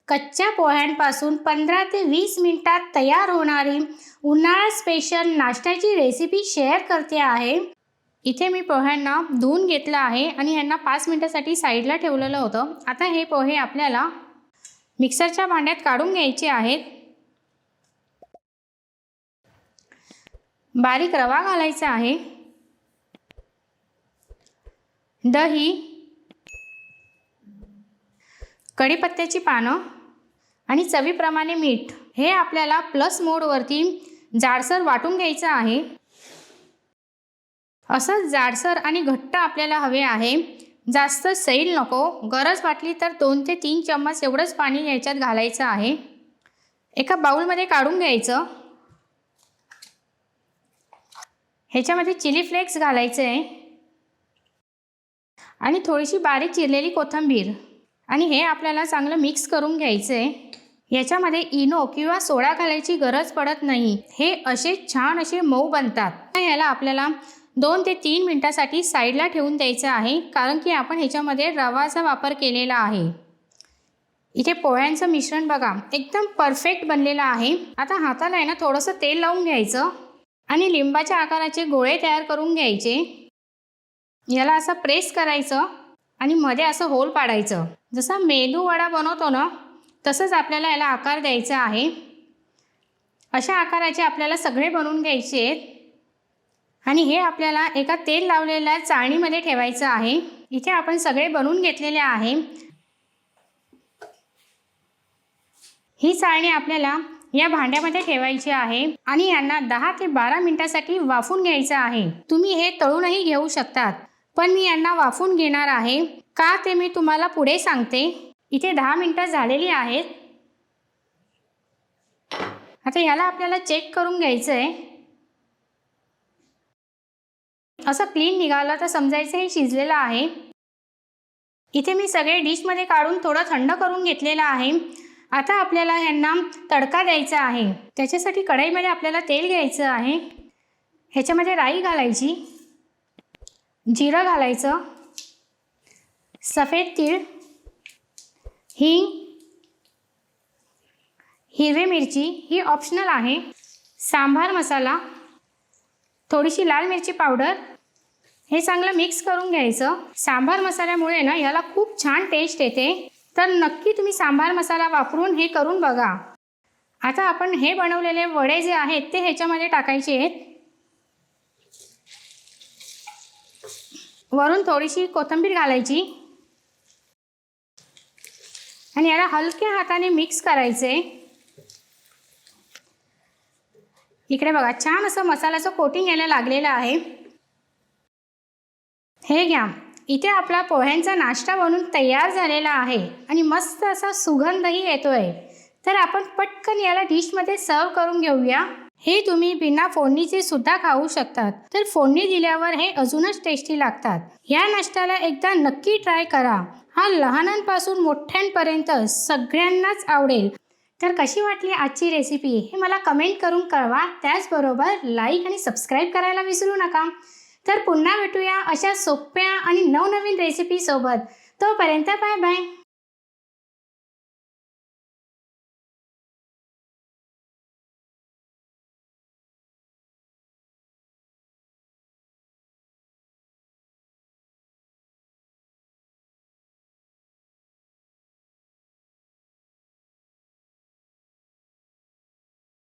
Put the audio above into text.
कच्च्या पोह्यांपासून 15 ते 20 मिनिटात तयार होणारी उन्हाळा स्पेशल नाश्त्याची रेसिपी शेअर करते आहे। इथे मी पोह्यांना धुवून घेतलं आहे आणि यांना 5 मिनिटांसाठी साईडला ठेवलेलं होतं। आता हे पोहे आपल्याला मिक्सरच्या भांड्यात काढून घ्यायचे आहेत। बारीक रवा घालायचा आहे, दही, कढीपत्त्याची पानं आणि चवीप्रमाणे मीठ हे आपल्याला प्लस मोडवरती जाडसर वाटून घ्यायचं आहे। असं जाडसर आणि घट्ट आपल्याला हवे आहे, जास्त सैल नको। गरज वाटली तर 2 ते 3 चम्मच एवढंच पाणी याच्यात घालायचं आहे। एका बाउलमध्ये काढून घ्यायचं। ह्याच्यामध्ये चिली फ्लेक्स घालायचे आहे आणि थोडीशी बारीक चिरलेली कोथिंबीर आणि हे आपल्याला चांगलं मिक्स करून घ्यायचं आहे। याच्यामध्ये इनो किंवा सोडा घालायची गरज पडत नाही, हे असे छान असे मऊ बनतात। ह्याला आपल्याला 2 ते 3 मिनिटांसाठी साईडला ठेवून द्यायचं आहे, कारण की आपण ह्याच्यामध्ये रवाचा वापर केलेला आहे। इथे पोह्यांचं मिश्रण बघा एकदम परफेक्ट बनलेलं आहे। आता हाताला आहे ना थोडंसं तेल लावून घ्यायचं आणि लिंबाच्या आकाराचे गोळे तयार करून घ्यायचे। याला असं प्रेस करायचं आणि मध्ये असं होल पाडायचं। जसा मेदू वडा बनवतो ना तसंच आपल्याला याला आकार द्यायचा आहे। अशा आकाराचे आपल्याला सगळे बनवून घ्यायचे आहेत आणि हे आपल्याला एका तेल लावलेल्या चाळणीमध्ये ठेवायचं आहे। इथे आपण सगळे बनवून घेतलेले आहे। ही चाळणी आपल्याला या भांड्यामध्ये ठेवायची आहे आणि यांना 10 ते 12 मिनिटांसाठी वाफून घ्यायचं आहे। तुम्ही हे तळूनही घेऊ शकतात, पण मी यांना वाफून घेणार आहे का ते मी तुम्हाला पुढे सांगते। इथे 10 मिनिटं झालेली आहेत। आता याला आपल्याला चेक करून घ्यायचं आहे। असं क्लीन निघालं तर समजायचं हे शिजलेलं आहे। इथे मी सगळे डिशमध्ये काढून थोडं थंड करून घेतलेलं आहे। आता आपल्याला यांना तडका द्यायचा आहे। त्याच्यासाठी कढईमध्ये आपल्याला तेल घ्यायचं आहे। ह्याच्यामध्ये राई घालायची, जिरं घालायचं, सफेद तीळ, हिंग, हिरवी मिरची ही ऑप्शनल आहे, सांबार मसाला, थोडीशी लाल मिरची पावडर हे चांगलं मिक्स करून घ्यायचं। सांबार मसाल्यामुळे ना याला खूप छान टेस्ट येते, तर नक्की तुम्ही सांबार मसाला वापरून हे करून बघा। आता आपण हे बनवलेले वडे जे आहेत ते ह्याच्यामध्ये टाकायचे आहेत। वरून थोडीशी कोथिंबीर घालायची आणि याला हलक्या हाताने मिक्स करायचे। इकडे बघा छान असं मसाल्याचं कोटिंग याला लागलेलं आहे। हे घ्या, इथे आपला पोह्यांचा नाश्ता बनून तयार झालेला आहे आणि मस्त असा सुगंधही येतोय। तर आपण पटकन याला डिशमध्ये सर्व करून घेऊया। हे तुम्ही बिना फोडणीचे सुद्धा खाऊ शकतात, तर फोडणी दिल्यावर हे अजूनच टेस्टी लागतात। या नाश्त्याला एकदा नक्की ट्राय करा, हा लहानांपासून मोठ्यांपर्यंत सगळ्यांनाच आवडेल। तर कशी वाटली आजची रेसिपी हे मला कमेंट करून कळवा। त्याचबरोबर लाईक आणि सबस्क्राईब करायला विसरू नका। तर पुन्हा भेटूया अशा सोप्या आणि नवनवीन रेसिपी सोबत। तोपर्यंत बाय बाय।